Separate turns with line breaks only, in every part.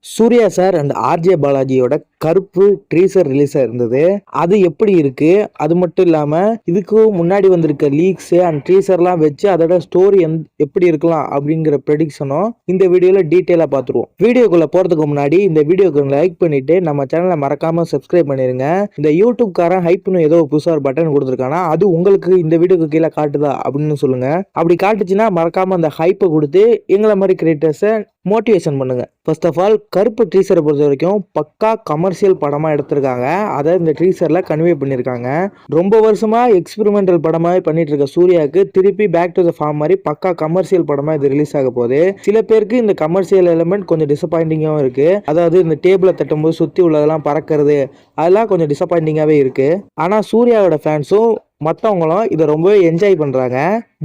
Surya sir and RJ பாலாஜியோட கருப்பு ட்ரீசர் release இருந்தது. அது எப்படி இருக்கு, அது மட்டும் இல்லாம இதுக்கு முன்னாடி வந்திருக்க லீக்ஸ் அண்ட் ட்ரீசர்லாம் வச்சு அதோட ஸ்டோரி எப்படி இருக்கலாம் அப்படிங்கிற ப்ரெடிக்ஷனும் இந்த வீடியோல டீட்டெயிலா பார்த்துருவோம். வீடியோக்குள்ள போறதுக்கு முன்னாடி இந்த வீடியோக்கு லைக் பண்ணிட்டு நம்ம சேனலை மறக்காம சப்ஸ்கிரைப் பண்ணிருங்க. இந்த யூடியூப் காரன் ஹைப்னு ஏதோ புதுசா ஒரு பட்டன் கொடுத்துருக்கானா, அது உங்களுக்கு இந்த வீடியோக்கு கீழே காட்டுதா அப்படின்னு சொல்லுங்க. அப்படி காட்டுச்சுன்னா மறக்காம அந்த ஹைப்பை கொடுத்து எங்களை மாதிரி கிரியேட்டர்ஸை மோட்டிவேஷன் பண்ணுங்க. ஃபர்ஸ்ட் ஆஃப் ஆல் கருப்பு ட்ரீசரை பொறுத்த வரைக்கும் பக்கா கமர்ஷியல் படமா எடுத்திருக்காங்க. அதை இந்த ட்ரீசர்ல கன்வே பண்ணியிருக்காங்க. ரொம்ப வருஷமா எக்ஸ்பெரிமெண்டல் படமாவே பண்ணிட்டு இருக்க சூர்யாவுக்கு திருப்பி பேக் டு த ஃபார்ம் மாதிரி பக்கா கமர்ஷியல் படமா இது ரிலீஸ் ஆக போகுது. சில பேருக்கு இந்த கமர்ஷியல் எலிமெண்ட் கொஞ்சம் டிசப்பாயிண்டிங்காகவும் இருக்கு. அதாவது இந்த டேபிளை தட்டும்போது சுத்தி உள்ளதெல்லாம் பறக்கிறது, அதெல்லாம் கொஞ்சம் டிசப்பாயிண்டிங்காவே இருக்கு. ஆனா சூர்யாவோட ஃபேன்ஸும் மற்றவங்களும் இதை ரொம்பவே என்ஜாய் பண்றாங்க.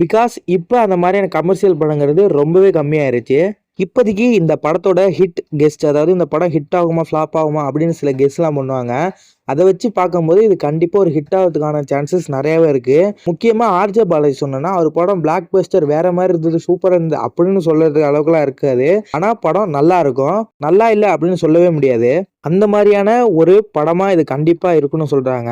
பிகாஸ் இப்போ அந்த மாதிரியான கமர்ஷியல் படங்கிறது ரொம்பவே கம்மியாயிருச்சு. இப்போதைக்கு இந்த படத்தோட ஹிட் கெஸ்ட், அதாவது இந்த படம் ஹிட் ஆகுமா ஃப்ளாப் ஆகுமா அப்படின்னு சில கெஸ்ட்லாம் பண்ணுவாங்க. அதை வச்சு பார்க்கும்போது இது கண்டிப்பாக ஒரு ஹிட் ஆகிறதுக்கான சான்சஸ் நிறையவே இருக்கு. முக்கியமாக ஆர்ஜே பாலாஜி சொன்னா அவர் படம் பிளாக் பஸ்டர் வேற மாதிரி இருந்தது, சூப்பராக இருந்தது அப்படின்னு சொல்றதுக்கு அளவுக்குலாம் இருக்காது. ஆனால் படம் நல்லா இருக்கும், நல்லா இல்லை அப்படின்னு சொல்லவே முடியாது. அந்த மாதிரியான ஒரு படமா இது கண்டிப்பா இருக்குன்னு சொல்றாங்க.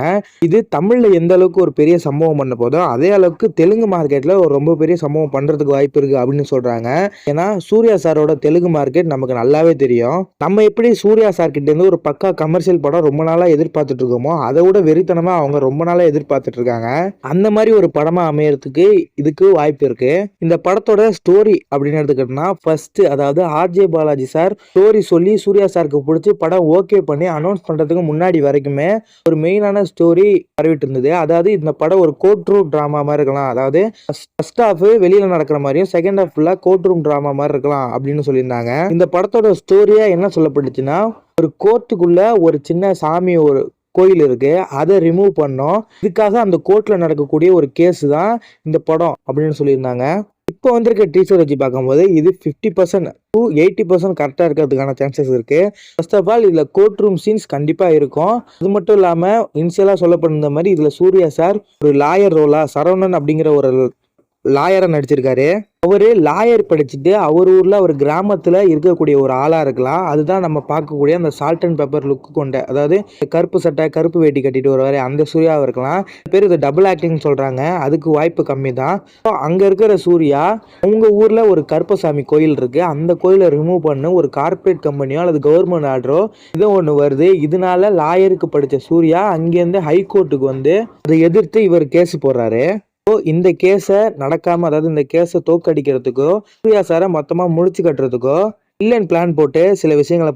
இது தமிழ்ல எந்த அளவுக்கு ஒரு பெரிய சம்பவம் பண்ண போதோ அதே அளவுக்கு தெலுங்கு மார்க்கெட்ல ஒரு ரொம்ப பெரிய சம்பவம் பண்றதுக்கு வாய்ப்பு இருக்கு அப்படின்னு சொல்றாங்க. ஏன்னா சூர்யா சாரோட தெலுங்கு மார்க்கெட் நமக்கு நல்லாவே தெரியும். நம்ம எப்படி சூர்யா சார் கிட்ட இருந்து ஒரு பக்கா கமர்ஷியல் படம் ரொம்ப நாளா எதிர்பார்த்துட்டு இருக்கோமோ அதை விட வெறித்தனமா அவங்க ரொம்ப நாளா எதிர்பார்த்துட்டு இருக்காங்க. அந்த மாதிரி ஒரு படமா அமையறதுக்கு இதுக்கு வாய்ப்பு இருக்கு. இந்த படத்தோட ஸ்டோரி அப்படின்னு எடுத்துக்கிட்டோம்னா ஃபர்ஸ்ட், அதாவது ஆர்ஜே பாலாஜி சார் ஸ்டோரி சொல்லி சூர்யா சாருக்கு பிடிச்சி படம் ஓகே பண்ணி அனௌன்ஸ் பண்றதுக்கு முன்னாடி வரைக்குமே ஒரு மெயினான ஸ்டோரி பரவிட்டு இருந்தது. அதாவது இந்த படம் ஒரு கோர்ட் ரூம் டிராமா மாதிரி இருக்கலாம். அதாவது ஃபர்ஸ்ட் ஹாஃப் வெளியில நடக்கிற மாதிரியும் செகண்ட் ஹாஃப் ஃபுல்லா கோர்ட் ரூம் டிராமா மாதிரி இருக்கலாம் அப்படின்னு சொல்லியிருந்தாங்க. இந்த படத்தோட ஸ்டோரியா என்ன சொல்லப்பட்டுச்சுன்னா, ஒரு கோர்ட்டுக்குள்ள ஒரு சின்ன சாமி ஒரு கோயில் இருக்கு, அதை ரிமூவ் பண்ணோம். இதுக்காக அந்த கோர்ட்ல நடக்கக்கூடிய ஒரு கேஸ் தான் இந்த படம் அப்படின்னு சொல்லியிருந்தாங்க. இப்போ வந்திருக்க டீச்சர் வச்சு பார்க்கும்போது இது 50% to 80% கரெக்டாக இருக்கிறதுக்கான சான்சஸ் இருக்கு. ஃபர்ஸ்ட் ஆஃப் ஆல் இதில் கோர்ட் ரூம் சீன்ஸ் கண்டிப்பாக இருக்கும். அது மட்டும் இல்லாமல் இனிஷியலாக சொல்லப்படுற மாதிரி இதில் சூர்யா சார் ஒரு லாயர் ரோலா சரவணன் அப்படிங்கிற ஒரு லாயரை நடிச்சிருக்காரு. அவரு லாயர் படிச்சுட்டு அவர் ஊர்ல ஒரு கிராமத்துல இருக்கக்கூடிய ஒரு ஆளா இருக்கலாம். அதுதான் நம்ம பார்க்கக்கூடிய அந்த சால்ட் அண்ட் பெப்பர் லுக் கொண்ட, அதாவது கருப்பு சட்டை கருப்பு வேட்டி கட்டிட்டு வருவாரு அந்த சூர்யாவை இருக்கலாம். பேர் இது டபுள் ஆக்டிங் சொல்றாங்க, அதுக்கு வாய்ப்பு கம்மி தான். அங்க இருக்கிற சூர்யா உங்க ஊர்ல ஒரு கருப்பசாமி கோயில் இருக்கு, அந்த கோயிலை ரிமூவ் பண்ணு ஒரு கார்பரேட் கம்பெனியோ அல்லது கவர்மெண்ட் ஆர்டரோ இதோ ஒன்று வருது. இதனால லாயருக்கு படிச்ச சூர்யா அங்கேருந்து ஹைகோர்ட்டுக்கு வந்து அதை எதிர்த்து இவர் கேஸ் போடுறாரு. இந்த கேஸை நடக்காம, அதாவது இந்த கேஸை தோக்கடிக்கிறதுக்கோ சூர்யா சாரை மொத்தமா முடிச்சு கட்டுறதுக்கோ இல்லைன்னு பிளான் போட்டு சில விஷயங்களை